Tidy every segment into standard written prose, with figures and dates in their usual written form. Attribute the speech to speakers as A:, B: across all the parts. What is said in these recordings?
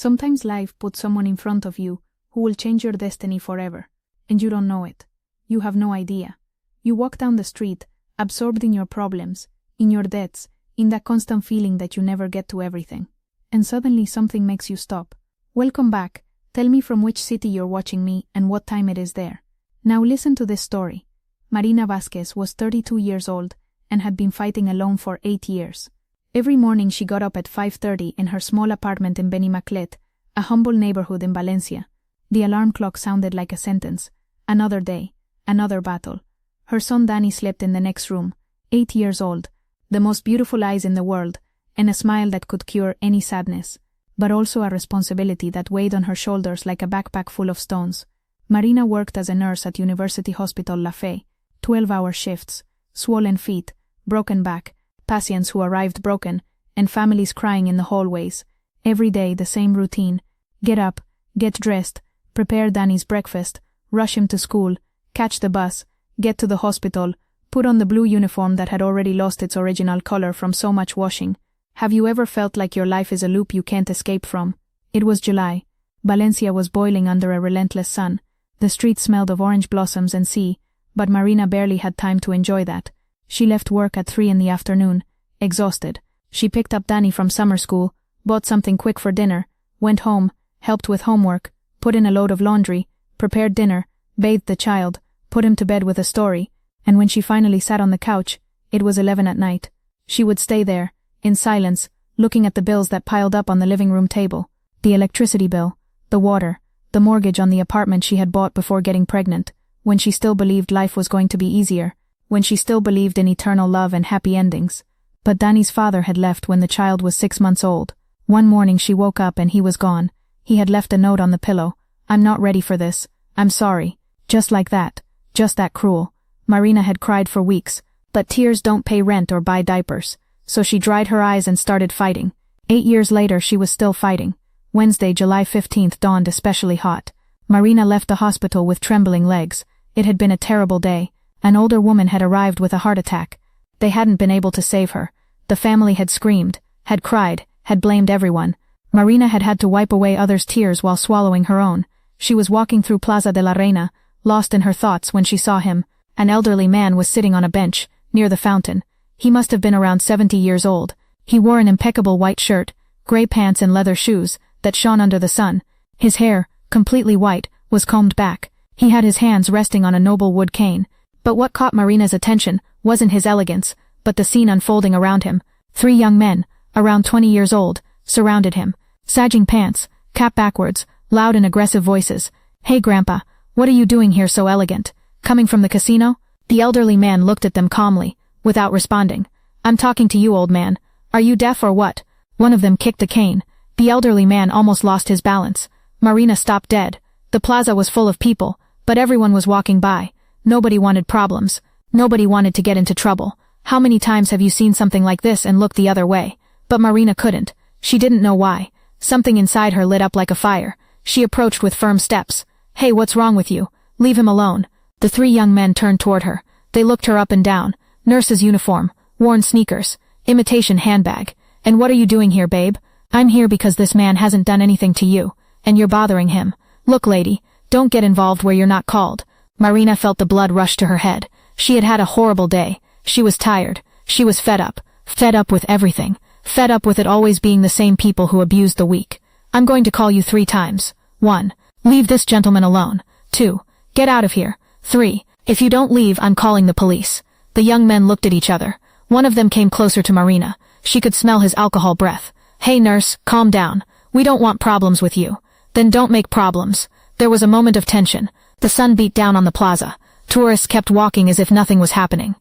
A: Sometimes life puts someone in front of you who will change your destiny forever, and you don't know it. You have no idea. You walk down the street, absorbed in your problems, in your debts, in that constant feeling that you never get to everything. And suddenly something makes you stop. Welcome back. Tell me from which city you're watching me and what time it is there. Now listen to this story. Marina Vasquez was 32 years old and had been fighting alone for 8 years. Every morning she got up at 5:30 in her small apartment in Benimaclet, a humble neighborhood in Valencia. The alarm clock sounded like a sentence. Another day, another battle. Her son Danny slept in the next room, 8 years old, the most beautiful eyes in the world, and a smile that could cure any sadness, but also a responsibility that weighed on her shoulders like a backpack full of stones. Marina worked as a nurse at University Hospital La Fe, 12-hour shifts, swollen feet, broken back, patients who arrived broken, and families crying in the hallways. Every day the same routine: get up, get dressed, prepare Danny's breakfast, rush him to school, catch the bus, get to the hospital, put on the blue uniform that had already lost its original color from so much washing. Have you ever felt like your life is a loop you can't escape from? It was July. Valencia was boiling under a relentless sun. The streets smelled of orange blossoms and sea, but Marina barely had time to enjoy that. She left work at 3 in the afternoon, exhausted. She picked up Danny from summer school, bought something quick for dinner, went home, helped with homework, put in a load of laundry, prepared dinner, bathed the child, put him to bed with a story, and when she finally sat on the couch, it was 11 at night. She would stay there, in silence, looking at the bills that piled up on the living room table. The electricity bill, the water, the mortgage on the apartment she had bought before getting pregnant, when she still believed life was going to be easier, when she still believed in eternal love and happy endings. But Danny's father had left when the child was 6 months old. One morning she woke up and he was gone. He had left a note on the pillow. "I'm not ready for this. I'm sorry." Just like that. Just that cruel. Marina had cried for weeks, but tears don't pay rent or buy diapers. So she dried her eyes and started fighting. 8 years later she was still fighting. Wednesday, July 15th dawned especially hot. Marina left the hospital with trembling legs. It had been a terrible day. An older woman had arrived with a heart attack. They hadn't been able to save her. The family had screamed, had cried, had blamed everyone. Marina had had to wipe away others' tears while swallowing her own. She was walking through Plaza de la Reina, lost in her thoughts when she saw him. An elderly man was sitting on a bench, near the fountain. He must have been around 70 years old. He wore an impeccable white shirt, gray pants and leather shoes, that shone under the sun. His hair, completely white, was combed back. He had his hands resting on a noble wood cane. But what caught Marina's attention wasn't his elegance, but the scene unfolding around him. 3 young men, around 20 years old, surrounded him. Sagging pants, cap backwards, loud and aggressive voices. "Hey Grandpa, what are you doing here so elegant? Coming from the casino?" The elderly man looked at them calmly, without responding. "I'm talking to you, old man. Are you deaf or what?" One of them kicked the cane. The elderly man almost lost his balance. Marina stopped dead. The plaza was full of people, but everyone was walking by. Nobody wanted problems. Nobody wanted to get into trouble. How many times have you seen something like this and looked the other way? But Marina couldn't. She didn't know why. Something inside her lit up like a fire. She approached with firm steps. "Hey, what's wrong with you? Leave him alone." The 3 young men turned toward her. They looked her up and down. Nurse's uniform, worn sneakers, imitation handbag. "And what are you doing here, babe?" "I'm here because this man hasn't done anything to you, and you're bothering him. Look, lady, don't get involved where you're not called." Marina felt the blood rush to her head. She had had a horrible day. She was tired. She was fed up with everything. Fed up with it always being the same people who abused the weak. "I'm going to call you 3 times. 1. Leave this gentleman alone. 2. Get out of here. 3. If you don't leave, I'm calling the police." The young men looked at each other. One of them came closer to Marina. She could smell his alcohol breath. "Hey nurse, calm down. We don't want problems with you." "Then don't make problems." There was a moment of tension. The sun beat down on the plaza. Tourists kept walking as if nothing was happening.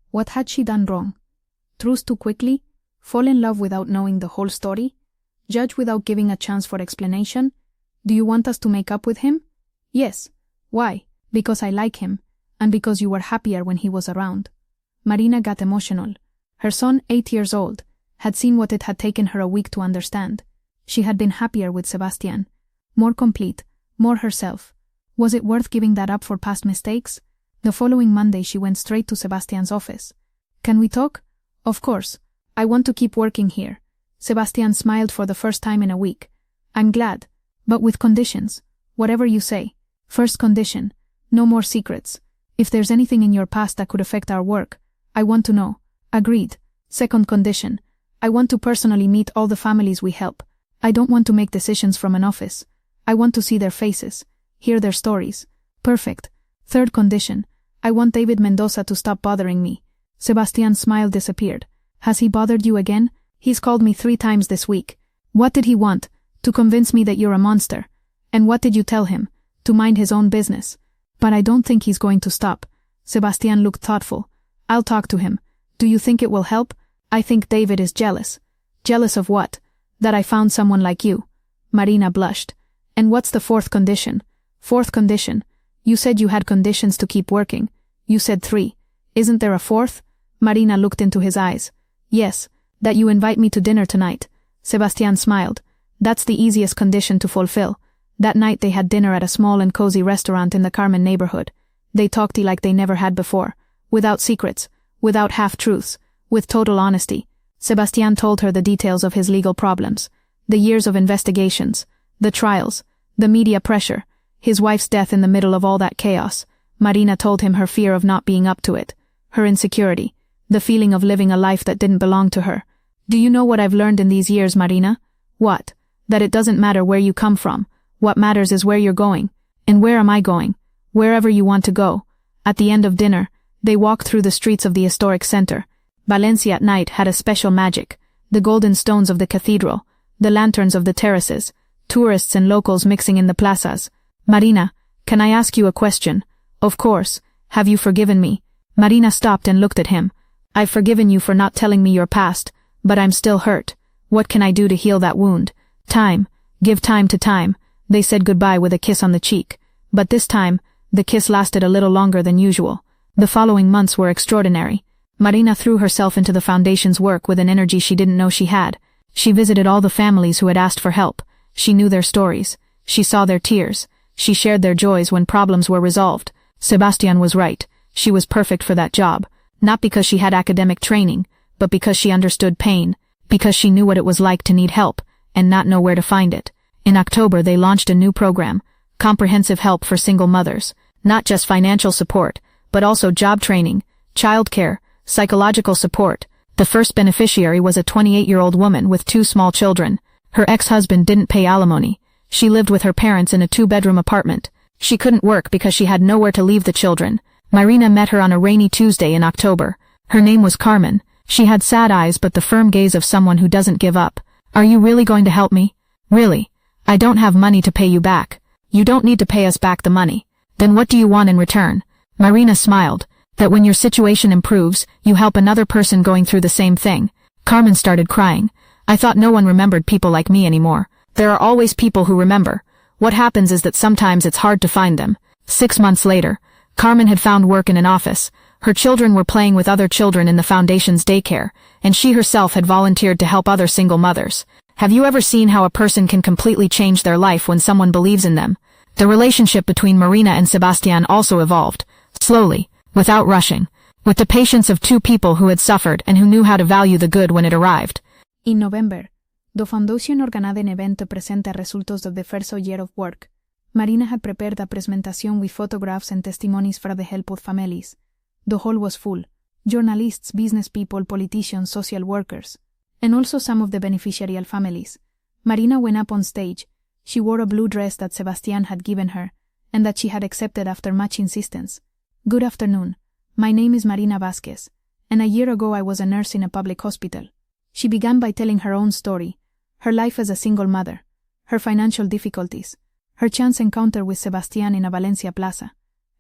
A: What had she done wrong? Trust too quickly? Fall in love without knowing the whole story? Judge without giving a chance for explanation? Do you want us to make up with him? Yes. Why? Because I like him, and because you were happier when he was around. Marina got emotional. Her son, 8 years old, had seen what it had taken her a week to understand. She had been happier with Sebastian. More complete, more herself. Was it worth giving that up for past mistakes? The following Monday she went straight to Sebastian's office. "Can we talk?" "Of course. I want to keep working here." Sebastian smiled for the first time in a week. I'm glad. But with conditions. Whatever you say. First condition. No more secrets. If there's anything in your past that could affect our work, I want to know. Agreed. Second condition. I want to personally meet all the families we help. I don't want to make decisions from an office. I want to see their faces. Hear their stories. Perfect. Third condition. I want David Mendoza to stop bothering me. Sebastian's smile disappeared. Has he bothered you again? He's called me 3 times this week. What did he want? To convince me that you're a monster. And what did you tell him? To mind his own business. But I don't think he's going to stop. Sebastian looked thoughtful. I'll talk to him. Do you think it will help? I think David is jealous. Jealous of what? That I found someone like you. Marina blushed. And what's the fourth condition? Fourth condition. You said you had conditions to keep working. You said 3. Isn't there a fourth? Marina looked into his eyes. Yes, that you invite me to dinner tonight. Sebastian smiled. That's the easiest condition to fulfill. That night they had dinner at a small and cozy restaurant in the Carmen neighborhood. They talked like they never had before. Without secrets. Without half-truths. With total honesty. Sebastian told her the details of his legal problems. The years of investigations. The trials. The media pressure. His wife's death in the middle of all that chaos. Marina told him her fear of not being up to it. Her insecurity. The feeling of living a life that didn't belong to her. Do you know what I've learned in these years, Marina? What? That it doesn't matter where you come from. What matters is where you're going. And where am I going? Wherever you want to go. At the end of dinner, they walked through the streets of the historic center. Valencia at night had a special magic. The golden stones of the cathedral. The lanterns of the terraces. Tourists and locals mixing in the plazas. Marina, can I ask you a question? Of course. Have you forgiven me? Marina stopped and looked at him. I've forgiven you for not telling me your past, but I'm still hurt. What can I do to heal that wound? Time. Give time to time. They said goodbye with a kiss on the cheek. But this time, the kiss lasted a little longer than usual. The following months were extraordinary. Marina threw herself into the foundation's work with an energy she didn't know she had. She visited all the families who had asked for help. She knew their stories. She saw their tears. She shared their joys when problems were resolved. Sebastian was right. She was perfect for that job. Not because she had academic training, but because she understood pain, because she knew what it was like to need help, and not know where to find it. In October they launched a new program, comprehensive help for single mothers. Not just financial support, but also job training, childcare, psychological support. The first beneficiary was a 28-year-old woman with 2 small children. Her ex-husband didn't pay alimony. She lived with her parents in a 2-bedroom apartment. She couldn't work because she had nowhere to leave the children. Marina met her on a rainy Tuesday in October. Her name was Carmen. She had sad eyes but the firm gaze of someone who doesn't give up. Are you really going to help me? Really? I don't have money to pay you back. You don't need to pay us back the money. Then what do you want in return? Marina smiled. That when your situation improves, you help another person going through the same thing. Carmen started crying. I thought no one remembered people like me anymore. There are always people who remember. What happens is that sometimes it's hard to find them. 6 months later, Carmen had found work in an office. Her children were playing with other children in the foundation's daycare, and she herself had volunteered to help other single mothers. Have you ever seen how a person can completely change their life when someone believes in them? The relationship between Marina and Sebastian also evolved, slowly, without rushing, with the patience of 2 people who had suffered and who knew how to value the good when it arrived. In November, the foundation organized an event to present the results of the first year of work. Marina had prepared a presentation with photographs and testimonies for the help of families. The hall was full. Journalists, business people, politicians, social workers, and also some of the beneficiarial families. Marina went up on stage. She wore a blue dress that Sebastian had given her, and that she had accepted after much insistence. Good afternoon. My name is Marina Vasquez, and a year ago I was a nurse in a public hospital. She began by telling her own story, her life as a single mother, her financial difficulties, her chance encounter with Sebastian in a Valencia plaza.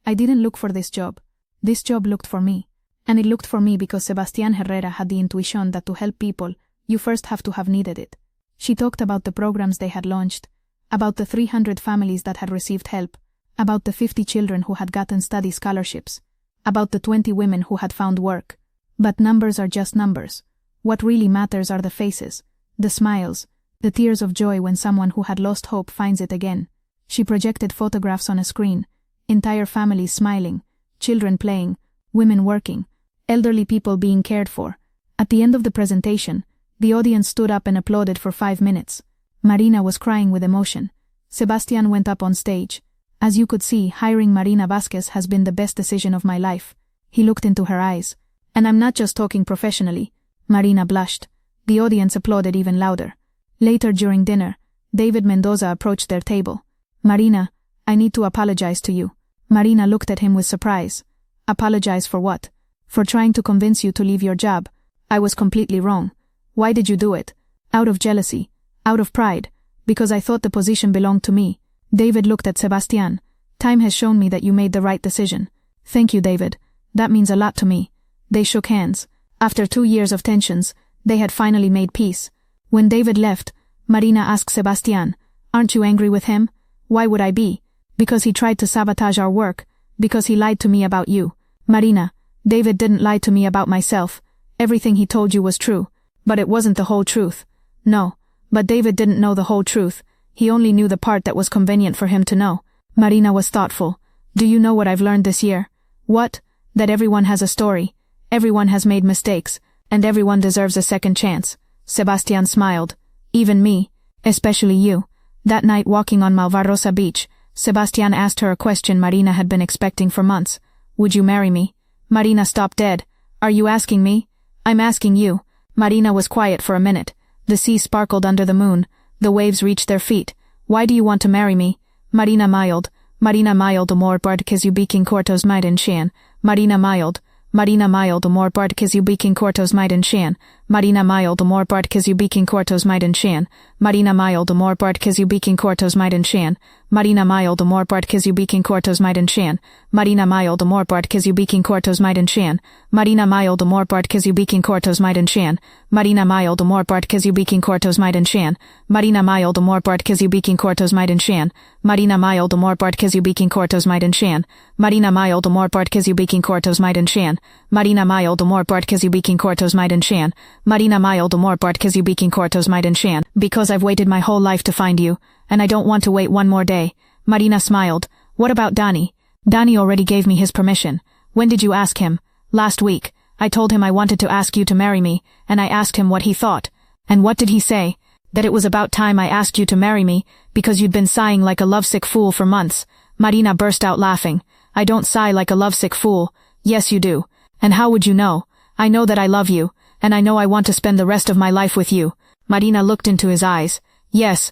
A: I didn't look for this job. This job looked for me. And it looked for me because Sebastian Herrera had the intuition that to help people, you first have to have needed it. She talked about the programs they had launched, about the 300 families that had received help, about the 50 children who had gotten study scholarships, about the 20 women who had found work. But numbers are just numbers. What really matters are the faces, the smiles, the tears of joy when someone who had lost hope finds it again. She projected photographs on a screen, entire families smiling, children playing, women working, elderly people being cared for. At the end of the presentation, the audience stood up and applauded for 5 minutes. Marina was crying with emotion. Sebastian went up on stage. As you could see, hiring Marina Vasquez has been the best decision of my life. He looked into her eyes. And I'm not just talking professionally. Marina blushed. The audience applauded even louder. Later during dinner, David Mendoza approached their table. Marina, I need to apologize to you. Marina looked at him with surprise. Apologize for what? For trying to convince you to leave your job. I was completely wrong. Why did you do it? Out of jealousy. Out of pride. Because I thought the position belonged to me. David looked at Sebastian. Time has shown me that you made the right decision. Thank you, David. That means a lot to me. They shook hands. After 2 years of tensions, they had finally made peace. When David left, Marina asked Sebastian, aren't you angry with him? Why would I be? Because he tried to sabotage our work. Because he lied to me about you. Marina, David didn't lie to me about myself. Everything he told you was true. But it wasn't the whole truth. No, but David didn't know the whole truth. He only knew the part that was convenient for him to know. Marina was thoughtful. Do you know what I've learned this year? What? That everyone has a story. Everyone has made mistakes. And everyone deserves a second chance. Sebastian smiled. Even me. Especially you. That night walking on Malvarrosa Beach, Sebastian asked her a question Marina had been expecting for months. Would you marry me? Marina stopped dead. Are you asking me? I'm asking you. Marina was quiet for a minute. The sea sparkled under the moon. The waves reached their feet. Why do you want to marry me? Marina mild amor bartkiz ubiking kortos maiden shan. Marina mild amor bartkiz ubiking kortos maiden shan. Marina mild amor bartkiz ubiking kortos maiden shan. Marina mild amor bartkiz ubiking kortos maiden shan. Marina mild amor bartkiz ubiking kortos maiden shan. Marina mild amor bartkiz ubiking kortos maiden shan. Marina mild amor bartkiz ubiking kortos maiden shan. Marina mild amor bartkiz ubiking kortos maiden shan. Marina mild amor bartkiz ubiking kortos maiden shan. Marina mild amor bartkiz ubiking kortos maiden shan. Marina mild amor bartkiz ubiking kortos maiden shan. Marina mild amor bartkiz ubiking kortos maiden shan. Marina mild amor bartkiz ubiking kortos maiden shan. Because I've waited my whole life to find you, and I don't want to wait one more day. Marina smiled. What about Donnie? Donnie already gave me his permission. When did you ask him? Last week. I told him I wanted to ask you to marry me, and I asked him what he thought. And what did he say? That it was about time I asked you to marry me, because you'd been sighing like a lovesick fool for months. Marina burst out laughing. I don't sigh like a lovesick fool. Yes, you do. And how would you know? I know that I love you, and I know I want to spend the rest of my life with you. Marina looked into his eyes. Yes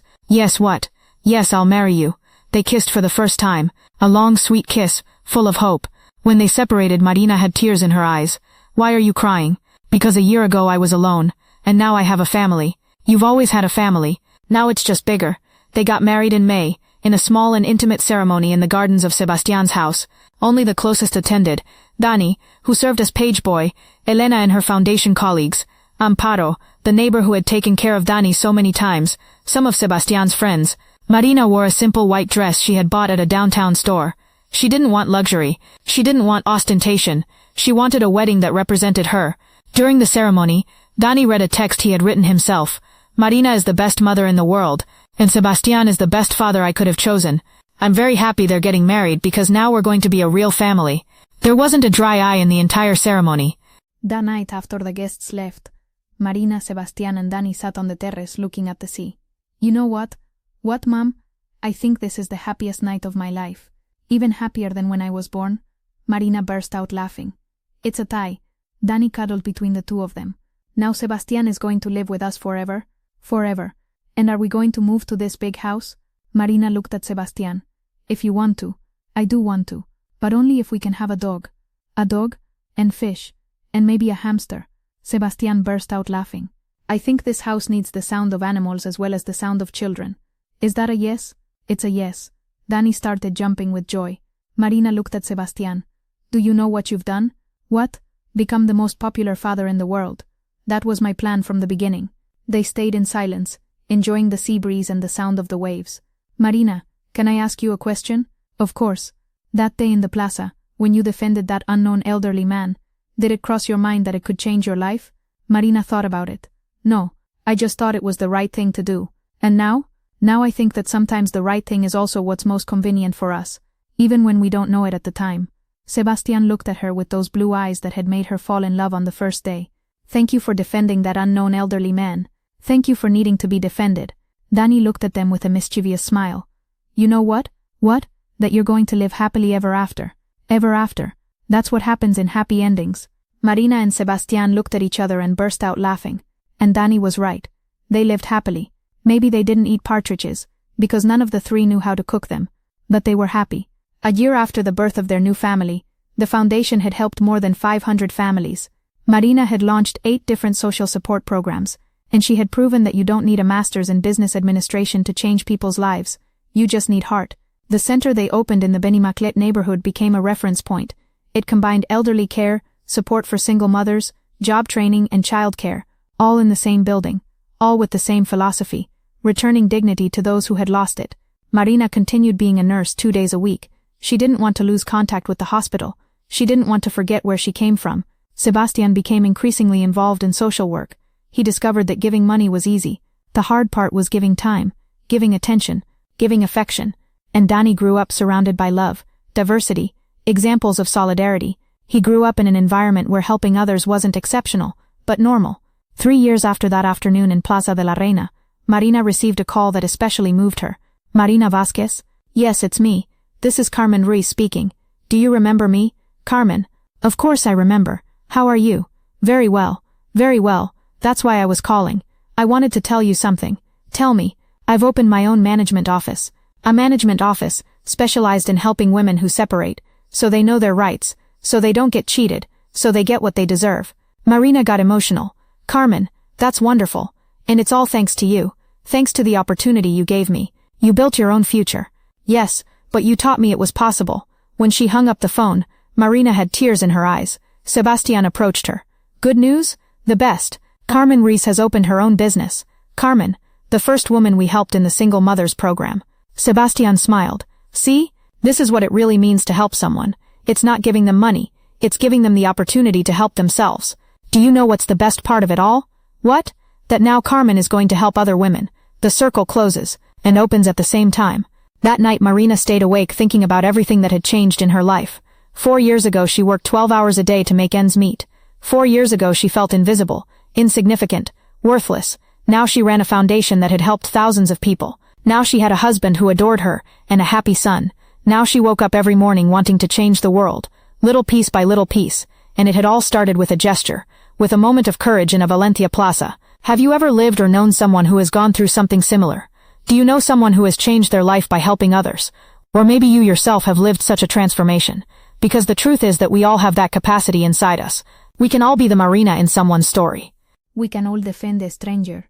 A: what? Yes, I'll marry you. They kissed for the first time. A long, sweet kiss, full of hope. When they separated, Marina had tears in her eyes. Why are you crying? Because a year ago I was alone, and now I have a family. You've always had a family. Now it's just bigger. They got married in May, in a small and intimate ceremony in the gardens of Sebastian's house. Only the closest attended. Dani, who served as page boy, Elena and her foundation colleagues, Amparo, the neighbor who had taken care of Dani so many times, some of Sebastian's friends. Marina wore a simple white dress she had bought at a downtown store. She didn't want luxury. She didn't want ostentation. She wanted a wedding that represented her. During the ceremony, Dani read a text he had written himself. Marina is the best mother in the world, and Sebastian is the best father I could have chosen. I'm very happy they're getting married because now we're going to be a real family. There wasn't a dry eye in the entire ceremony. That night after the guests left, Marina, Sebastian and Dani sat on the terrace looking at the sea. You know what? What, Mom? I think this is the happiest night of my life. Even happier than when I was born. Marina burst out laughing. It's a tie. Dani cuddled between the two of them. Now Sebastian is going to live with us forever? Forever. And are we going to move to this big house? Marina looked at Sebastian. If you want to. I do want to. But only if we can have a dog. A dog? And fish. And maybe a hamster. Sebastian burst out laughing. I think this house needs the sound of animals as well as the sound of children. Is that a yes? It's a yes. Dani started jumping with joy. Marina looked at Sebastian. Do you know what you've done? What? Become the most popular father in the world. That was my plan from the beginning. They stayed in silence, enjoying the sea breeze and the sound of the waves. Marina, can I ask you a question? Of course. That day in the plaza, when you defended that unknown elderly man, did it cross your mind that it could change your life? Marina thought about it. No, I just thought it was the right thing to do. And now? Now I think that sometimes the right thing is also what's most convenient for us, even when we don't know it at the time. Sebastian looked at her with those blue eyes that had made her fall in love on the first day. Thank you for defending that unknown elderly man. Thank you for needing to be defended. Danny looked at them with a mischievous smile. You know what? What? That you're going to live happily ever after. Ever after. That's what happens in happy endings. Marina and Sebastian looked at each other and burst out laughing. And Danny was right. They lived happily. Maybe they didn't eat partridges, because none of the three knew how to cook them. But they were happy. A year after the birth of their new family, the foundation had helped more than 500 families. Marina had launched 8 different social support programs, and she had proven that you don't need a master's in business administration to change people's lives. You just need heart. The center they opened in the Benimaclet neighborhood became a reference point. It combined elderly care, support for single mothers, job training, and child care, all in the same building, all with the same philosophy, returning dignity to those who had lost it. Marina continued being a nurse 2 days a week. She didn't want to lose contact with the hospital. She didn't want to forget where she came from. Sebastian became increasingly involved in social work. He discovered that giving money was easy. The hard part was giving time, giving attention, giving affection. And Danny grew up surrounded by love, diversity, examples of solidarity. He grew up in an environment where helping others wasn't exceptional, but normal. 3 years after that afternoon in Plaza de la Reina, Marina received a call that especially moved her. Marina Vasquez? Yes, it's me. This is Carmen Ruiz speaking. Do you remember me? Carmen. Of course I remember. How are you? Very well. Very well. That's why I was calling. I wanted to tell you something. Tell me. I've opened my own management office. A management office, specialized in helping women who separate, so they know their rights, so they don't get cheated, so they get what they deserve. Marina got emotional. Carmen, that's wonderful. And it's all thanks to you. Thanks to the opportunity you gave me. You built your own future. Yes, but you taught me it was possible. When she hung up the phone, Marina had tears in her eyes. Sebastian approached her. Good news? The best. Carmen Ruiz has opened her own business. Carmen, the first woman we helped in the Single Mothers program. Sebastian smiled. See? This is what it really means to help someone. It's not giving them money. It's giving them the opportunity to help themselves. Do you know what's the best part of it all? What? That now Carmen is going to help other women. The circle closes, and opens at the same time. That night Marina stayed awake thinking about everything that had changed in her life. 4 years ago she worked 12 hours a day to make ends meet. 4 years ago she felt invisible, insignificant, worthless. Now she ran a foundation that had helped thousands of people. Now she had a husband who adored her, and a happy son. Now she woke up every morning wanting to change the world, little piece by little piece, and it had all started with a gesture, with a moment of courage in a Valencia plaza. Have you ever lived or known someone who has gone through something similar? Do you know someone who has changed their life by helping others? Or maybe you yourself have lived such a transformation. Because the truth is that we all have that capacity inside us. We can all be the Marina in someone's story. We can all defend a stranger.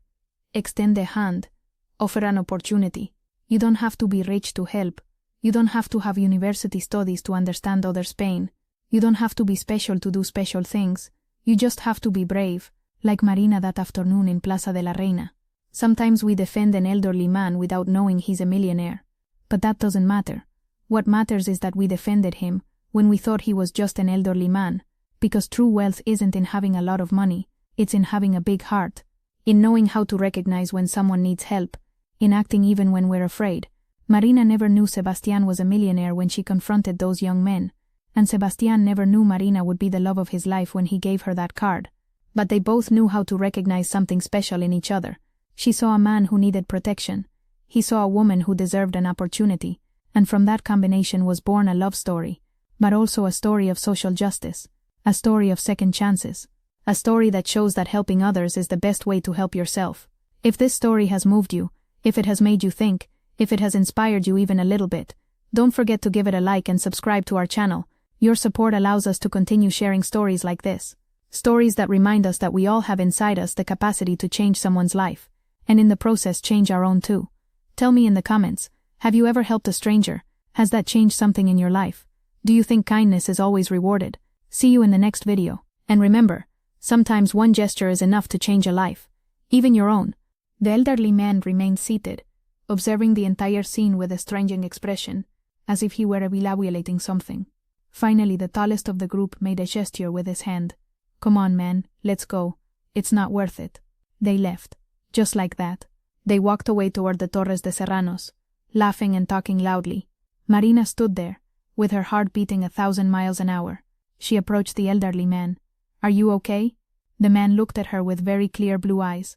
A: Extend a hand. Offer an opportunity. You don't have to be rich to help. You don't have to have university studies to understand others' pain. You don't have to be special to do special things. You just have to be brave, like Marina that afternoon in Plaza de la Reina. Sometimes we defend an elderly man without knowing he's a millionaire. But that doesn't matter. What matters is that we defended him when we thought he was just an elderly man, because true wealth isn't in having a lot of money, it's in having a big heart, in knowing how to recognize when someone needs help, in acting even when we're afraid. Marina never knew Sebastian was a millionaire when she confronted those young men, and Sebastian never knew Marina would be the love of his life when he gave her that card. But they both knew how to recognize something special in each other. She saw a man who needed protection. He saw a woman who deserved an opportunity, and from that combination was born a love story, but also a story of social justice, a story of second chances, a story that shows that helping others is the best way to help yourself. If this story has moved you, if it has made you think, if it has inspired you even a little bit, don't forget to give it a like and subscribe to our channel. Your support allows us to continue sharing stories like this. Stories that remind us that we all have inside us the capacity to change someone's life, and in the process change our own too. Tell me in the comments, have you ever helped a stranger? Has that changed something in your life? Do you think kindness is always rewarded? See you in the next video. And remember, sometimes one gesture is enough to change a life, even your own. The elderly man remained seated, observing the entire scene with a strange expression, as if he were evaluating something. Finally, the tallest of the group made a gesture with his hand. Come on, man, let's go. It's not worth it. They left. Just like that. They walked away toward the Torres de Serranos, laughing and talking loudly. Marina stood there, with her heart beating 1,000 miles an hour. She approached the elderly man. Are you okay? The man looked at her with very clear blue eyes.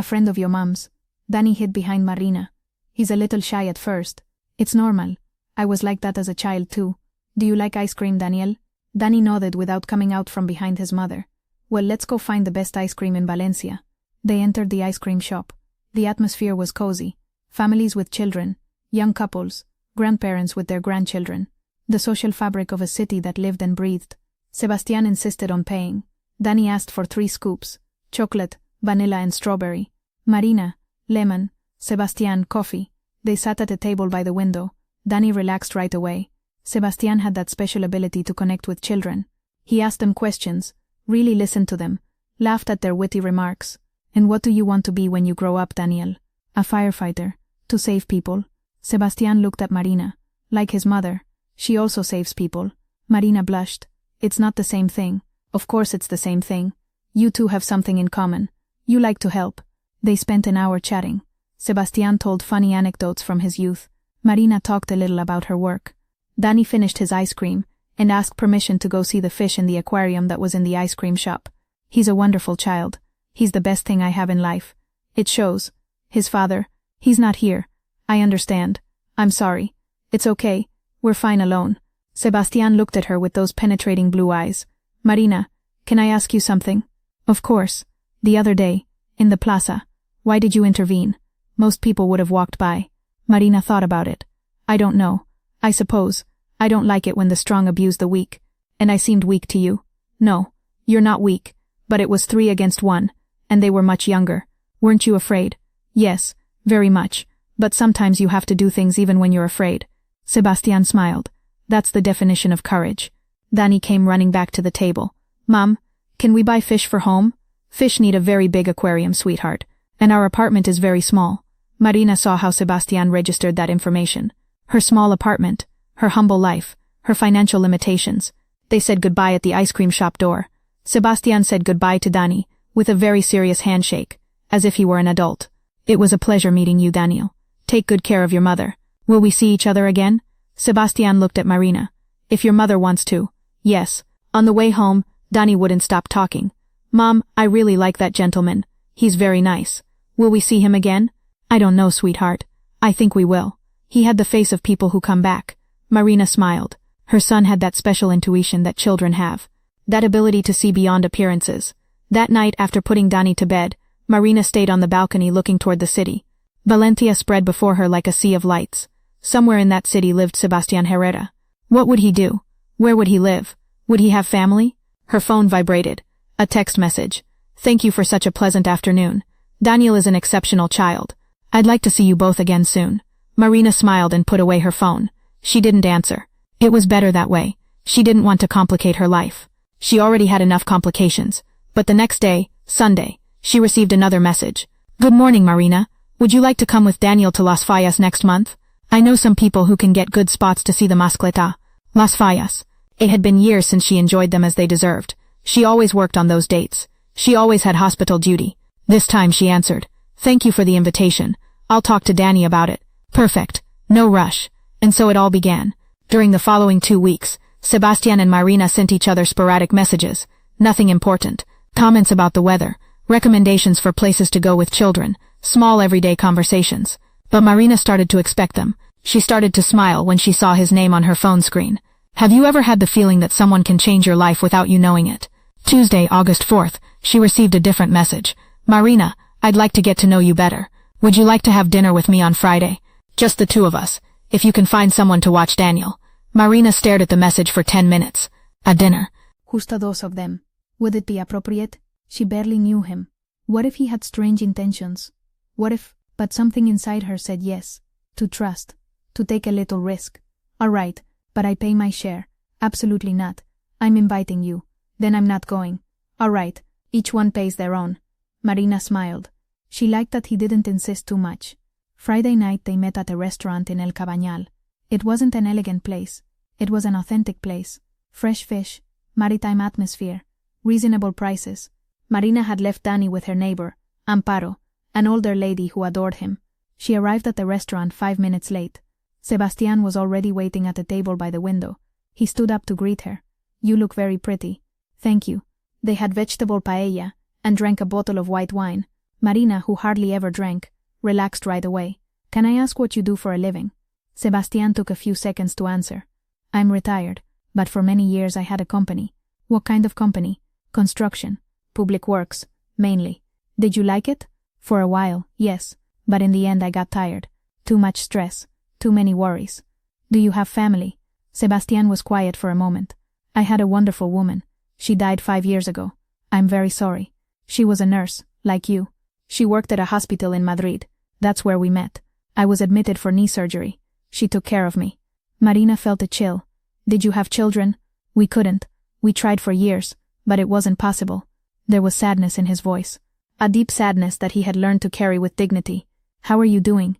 A: A friend of your mom's. Danny hid behind Marina. He's a little shy at first. It's normal. I was like that as a child too. Do you like ice cream, Daniel? Danny nodded without coming out from behind his mother. Well, let's go find the best ice cream in Valencia. They entered the ice cream shop. The atmosphere was cozy. Families with children, young couples, grandparents with their grandchildren. The social fabric of a city that lived and breathed. Sebastian insisted on paying. Danny asked for 3 scoops. Chocolate, vanilla and strawberry. Marina, lemon. Sebastian, coffee. They sat at a table by the window. Danny relaxed right away. Sebastian had that special ability to connect with children. He asked them questions, really listened to them, laughed at their witty remarks. And what do you want to be when you grow up, Daniel? A firefighter. To save people. Sebastian looked at Marina. Like his mother. She also saves people. Marina blushed. It's not the same thing. Of course it's the same thing. You two have something in common. You like to help. They spent an hour chatting. Sebastian told funny anecdotes from his youth. Marina talked a little about her work. Danny finished his ice cream and asked permission to go see the fish in the aquarium that was in the ice cream shop. He's a wonderful child. He's the best thing I have in life. It shows. His father. He's not here. I understand. I'm sorry. It's okay. We're fine alone. Sebastian looked at her with those penetrating blue eyes. Marina, can I ask you something? Of course. The other day, in the plaza. Why did you intervene? Most people would have walked by. Marina thought about it. I don't know. I suppose. I don't like it when the strong abuse the weak. And I seemed weak to you. No. You're not weak. But it was 3 against 1. And they were much younger. Weren't you afraid? Yes. Very much. But sometimes you have to do things even when you're afraid. Sebastian smiled. That's the definition of courage. Danny came running back to the table. Mom, can we buy fish for home? Fish need a very big aquarium, sweetheart. And our apartment is very small. Marina saw how Sebastian registered that information. Her small apartment, her humble life, her financial limitations. They said goodbye at the ice cream shop door. Sebastian said goodbye to Danny, with a very serious handshake, as if he were an adult. It was a pleasure meeting you, Daniel. Take good care of your mother. Will we see each other again? Sebastian looked at Marina. If your mother wants to. Yes. On the way home, Danny wouldn't stop talking. Mom, I really like that gentleman. He's very nice. Will we see him again? I don't know, sweetheart. I think we will. He had the face of people who come back. Marina smiled. Her son had that special intuition that children have. That ability to see beyond appearances. That night, after putting Danny to bed, Marina stayed on the balcony looking toward the city. Valencia spread before her like a sea of lights. Somewhere in that city lived Sebastian Herrera. What would he do? Where would he live? Would he have family? Her phone vibrated. A text message. Thank you for such a pleasant afternoon. Daniel is an exceptional child. I'd like to see you both again soon. Marina smiled and put away her phone. She didn't answer. It was better that way. She didn't want to complicate her life. She already had enough complications. But the next day, Sunday, she received another message. Good morning, Marina. Would you like to come with Daniel to Las Fallas next month? I know some people who can get good spots to see the Mascleta. Las Fallas. It had been years since she enjoyed them as they deserved. She always worked on those dates. She always had hospital duty. This time she answered. Thank you for the invitation. I'll talk to Danny about it. Perfect. No rush. And so it all began. During the following 2 weeks, Sebastian and Marina sent each other sporadic messages. Nothing important. Comments about the weather. Recommendations for places to go with children. Small everyday conversations. But Marina started to expect them. She started to smile when she saw his name on her phone screen. Have you ever had the feeling that someone can change your life without you knowing it? Tuesday, August 4th, she received a different message. Marina, I'd like to get to know you better. Would you like to have dinner with me on Friday? Just the 2 of us. If you can find someone to watch Daniel. Marina stared at the message for 10 minutes. A dinner. Justo 2 of them. Would it be appropriate? She barely knew him. What if he had strange intentions? What if... But something inside her said yes. To trust. To take a little risk. All right, but I pay my share. Absolutely not. I'm inviting you. Then I'm not going. All right, each one pays their own. Marina smiled. She liked that he didn't insist too much. Friday night they met at a restaurant in El Cabañal. It wasn't an elegant place. It was an authentic place. Fresh fish, maritime atmosphere, reasonable prices. Marina had left Danny with her neighbor, Amparo, an older lady who adored him. She arrived at the restaurant 5 minutes late. Sebastian was already waiting at a table by the window. He stood up to greet her. You look very pretty. Thank you. They had vegetable paella and drank a bottle of white wine. Marina, who hardly ever drank, relaxed right away. Can I ask what you do for a living? Sebastian took a few seconds to answer. I'm retired, but for many years I had a company. What kind of company? Construction. Public works, mainly. Did you like it? For a while, yes, but in the end I got tired. Too much stress, too many worries. Do you have family? Sebastian was quiet for a moment. I had a wonderful woman. She died 5 years ago. I'm very sorry. She was a nurse, like you. She worked at a hospital in Madrid. That's where we met. I was admitted for knee surgery. She took care of me. Marina felt a chill. Did you have children? We couldn't. We tried for years, but it wasn't possible. There was sadness in his voice. A deep sadness that he had learned to carry with dignity. How are you doing?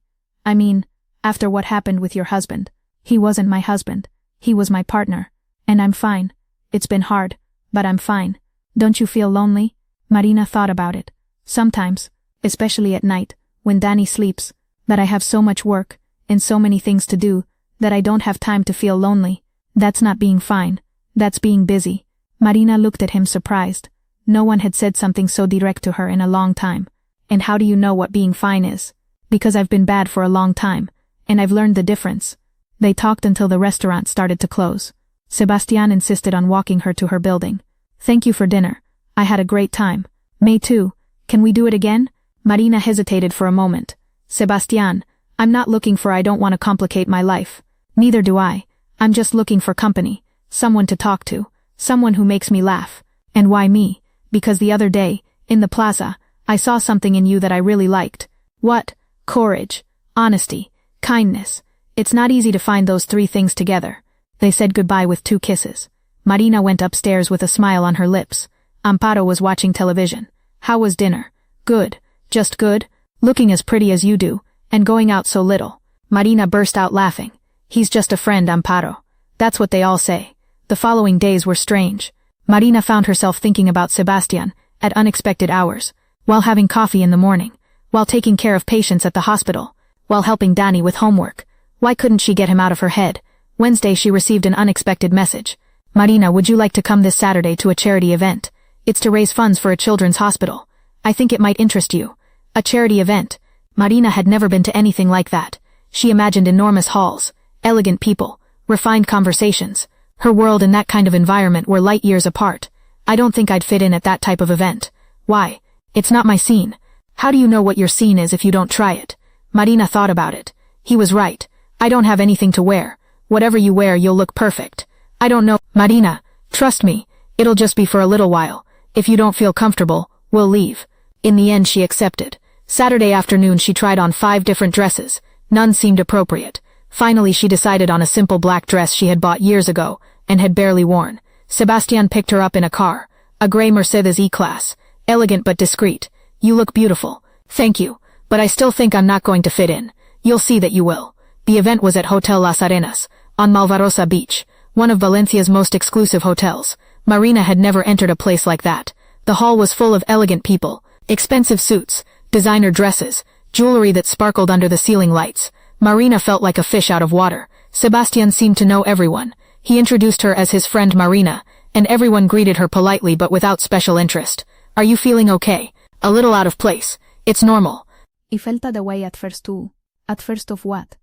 A: I mean, after what happened with your husband. He wasn't my husband. He was my partner. And I'm fine. It's been hard, but I'm fine. Don't you feel lonely? Marina thought about it. Sometimes, especially at night, when Danny sleeps, but I have so much work, and so many things to do, that I don't have time to feel lonely. That's not being fine. That's being busy. Marina looked at him surprised. No one had said something so direct to her in a long time. And how do you know what being fine is? Because I've been bad for a long time, and I've learned the difference. They talked until the restaurant started to close. Sebastian insisted on walking her to her building. Thank you for dinner. I had a great time. Me too. Can we do it again? Marina hesitated for a moment. Sebastian, I'm not looking for I don't want to complicate my life. Neither do I. I'm just looking for company. Someone to talk to. Someone who makes me laugh. And why me? Because the other day, in the plaza, I saw something in you that I really liked. What? Courage. Honesty. Kindness. It's not easy to find those 3 things together. They said goodbye with 2 kisses. Marina went upstairs with a smile on her lips. Amparo was watching television. How was dinner? Good. Just good. Looking as pretty as you do, and going out so little. Marina burst out laughing. He's just a friend, Amparo. That's what they all say. The following days were strange. Marina found herself thinking about Sebastian, at unexpected hours, while having coffee in the morning, while taking care of patients at the hospital, while helping Danny with homework. Why couldn't she get him out of her head? Wednesday she received an unexpected message. Marina, would you like to come this Saturday to a charity event? It's to raise funds for a children's hospital. I think it might interest you. A charity event. Marina had never been to anything like that. She imagined enormous halls, elegant people, refined conversations. Her world and that kind of environment were light years apart. I don't think I'd fit in at that type of event. Why? It's not my scene. How do you know what your scene is if you don't try it? Marina thought about it. He was right. I don't have anything to wear. Whatever you wear, you'll look perfect. I don't know. Marina, trust me. It'll just be for a little while. If you don't feel comfortable, we'll leave. In the end, she accepted. Saturday afternoon, she tried on 5 different dresses. None seemed appropriate. Finally, she decided on a simple black dress she had bought years ago and had barely worn. Sebastian picked her up in a car, a gray Mercedes E-Class, elegant but discreet. You look beautiful. Thank you, but I still think I'm not going to fit in. You'll see that you will. The event was at Hotel Las Arenas, on Malvarosa Beach, one of Valencia's most exclusive hotels. Marina had never entered a place like that. The hall was full of elegant people, expensive suits, designer dresses, jewelry that sparkled under the ceiling lights. Marina felt like a fish out of water. Sebastian seemed to know everyone. He introduced her as his friend Marina, and everyone greeted her politely but without special interest. Are you feeling okay? A little out of place. It's normal. He felt that way at first too. At first of what?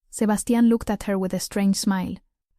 A: Sebastian looked at her with a strange smile.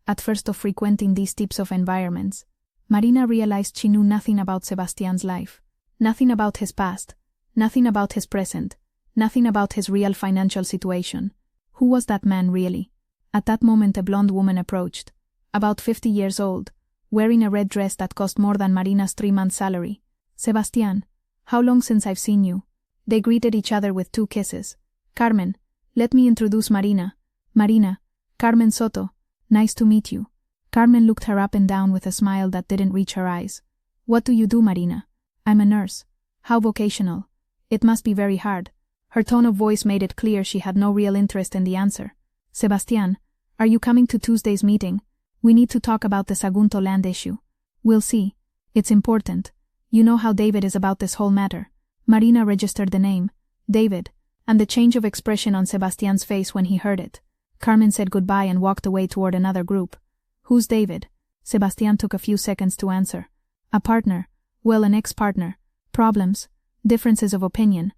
A: At first of frequenting these types of environments. Marina realized she knew nothing about Sebastian's life. Nothing about his past. Nothing about his present. Nothing about his real financial situation. Who was that man really? At that moment a blonde woman approached. About 50 years old, wearing a red dress that cost more than Marina's 3-month salary. Sebastian, how long since I've seen you? They greeted each other with 2 kisses. Carmen, let me introduce Marina. Marina, Carmen Soto, nice to meet you. Carmen looked her up and down with a smile that didn't reach her eyes. What do you do, Marina? I'm a nurse. How vocational. It must be very hard. Her tone of voice made it clear she had no real interest in the answer. Sebastian, are you coming to Tuesday's meeting? We need to talk about the Sagunto land issue. We'll see. It's important. You know how David is about this whole matter. Marina registered the name, David, and the change of expression on Sebastian's face when he heard it. Carmen said goodbye and walked away toward another group. Who's David? Sebastian took a few seconds to answer. A partner. Well, an ex-partner. Problems. Differences of opinion.